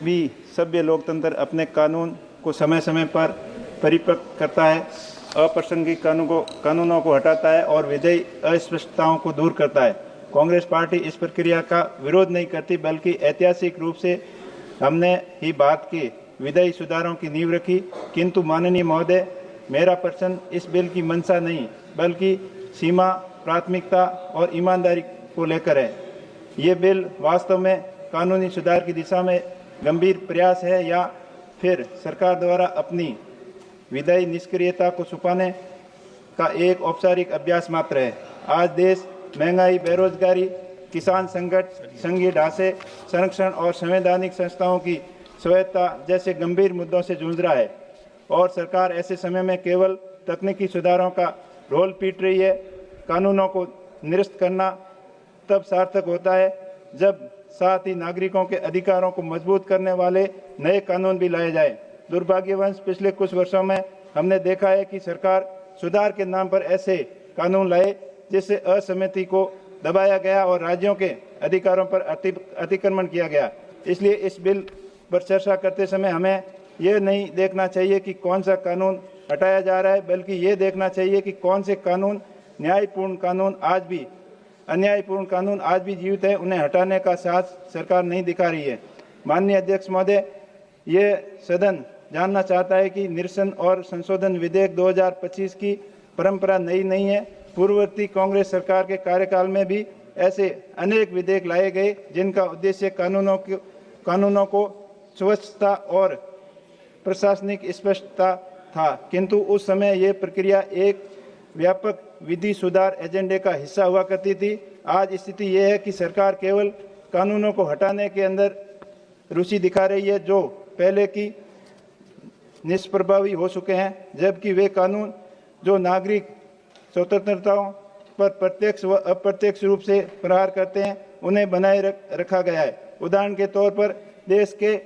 भी सभ्य लोकतंत्र अपने कानून को समय समय पर परिपक्व करता है, अप्रासंगिक कानूनों को हटाता है और विधेयी अस्पष्टताओं को दूर करता है। कांग्रेस पार्टी इस प्रक्रिया का विरोध नहीं करती, बल्कि ऐतिहासिक रूप से हमने ही बात की विधेयी सुधारों की नींव रखी। किंतु माननीय महोदय, मेरा प्रश्न इस बिल की मंशा नहीं बल्कि सीमा, प्राथमिकता और ईमानदारी को लेकर है। ये बिल वास्तव में कानूनी सुधार की दिशा में गंभीर प्रयास है या फिर सरकार द्वारा अपनी विधायी निष्क्रियता को छुपाने का एक औपचारिक अभ्यास मात्र है। आज देश महंगाई, बेरोजगारी, किसान संकट, संघीय ढांचे, संरक्षण और संवैधानिक संस्थाओं की स्वायत्तता जैसे गंभीर मुद्दों से जूझ रहा है और सरकार ऐसे समय में केवल तकनीकी सुधारों का रोल पीट रही है। कानूनों को निरस्त करना तब सार्थक होता है जब साथ ही नागरिकों के अधिकारों को मजबूत करने वाले नए कानून भी लाए जाए। दुर्भाग्यवश पिछले कुछ वर्षों में हमने देखा है कि सरकार सुधार के नाम पर ऐसे कानून लाए जिससे असहमति को दबाया गया और राज्यों के अधिकारों पर अतिक्रमण किया गया। इसलिए इस बिल पर चर्चा करते समय हमें यह नहीं देखना चाहिए कि कौन सा कानून हटाया जा रहा है, बल्कि ये देखना चाहिए कि कौन से कानून न्यायपूर्ण कानून आज भी अन्यायपूर्ण कानून आज भी जीवित है, उन्हें हटाने का साहस सरकार नहीं दिखा रही है। माननीय अध्यक्ष महोदय, ये सदन जानना चाहता है कि निरसन और संशोधन विधेयक 2025 की परंपरा नई नहीं है। पूर्ववर्ती कांग्रेस सरकार के कार्यकाल में भी ऐसे अनेक विधेयक लाए गए जिनका उद्देश्य कानूनों को स्वच्छता और प्रशासनिक स्पष्टता था, किंतु उस समय ये प्रक्रिया एक व्यापक विधि सुधार एजेंडे का हिस्सा हुआ करती थी। आज स्थिति यह है कि सरकार केवल कानूनों को हटाने के अंदर रुचि दिखा रही है जो पहले की निष्प्रभावी हो चुके हैं, जबकि वे कानून जो नागरिक स्वतंत्रताओं पर प्रत्यक्ष व अप्रत्यक्ष रूप से प्रहार करते हैं उन्हें बनाए रखा गया है। उदाहरण के तौर पर देश के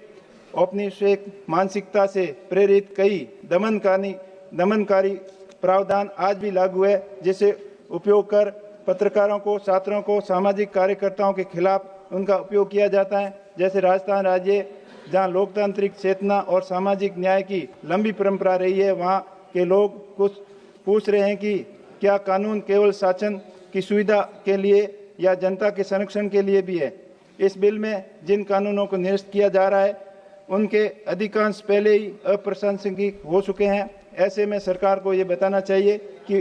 औपनिवेशिक मानसिकता से प्रेरित कई दमनकारी प्रावधान आज भी लागू है, जिसे उपयोग कर पत्रकारों को, छात्रों को, सामाजिक कार्यकर्ताओं के खिलाफ उनका उपयोग किया जाता है। जैसे राजस्थान राज्य, जहां लोकतांत्रिक चेतना और सामाजिक न्याय की लंबी परंपरा रही है, वहां के लोग कुछ पूछ रहे हैं कि क्या कानून केवल शासन की सुविधा के लिए या जनता के संरक्षण के लिए भी है। इस बिल में जिन कानूनों को निरस्त किया जा रहा है उनके अधिकांश पहले ही अप्रासंगिक हो चुके हैं। ऐसे में सरकार को ये बताना चाहिए कि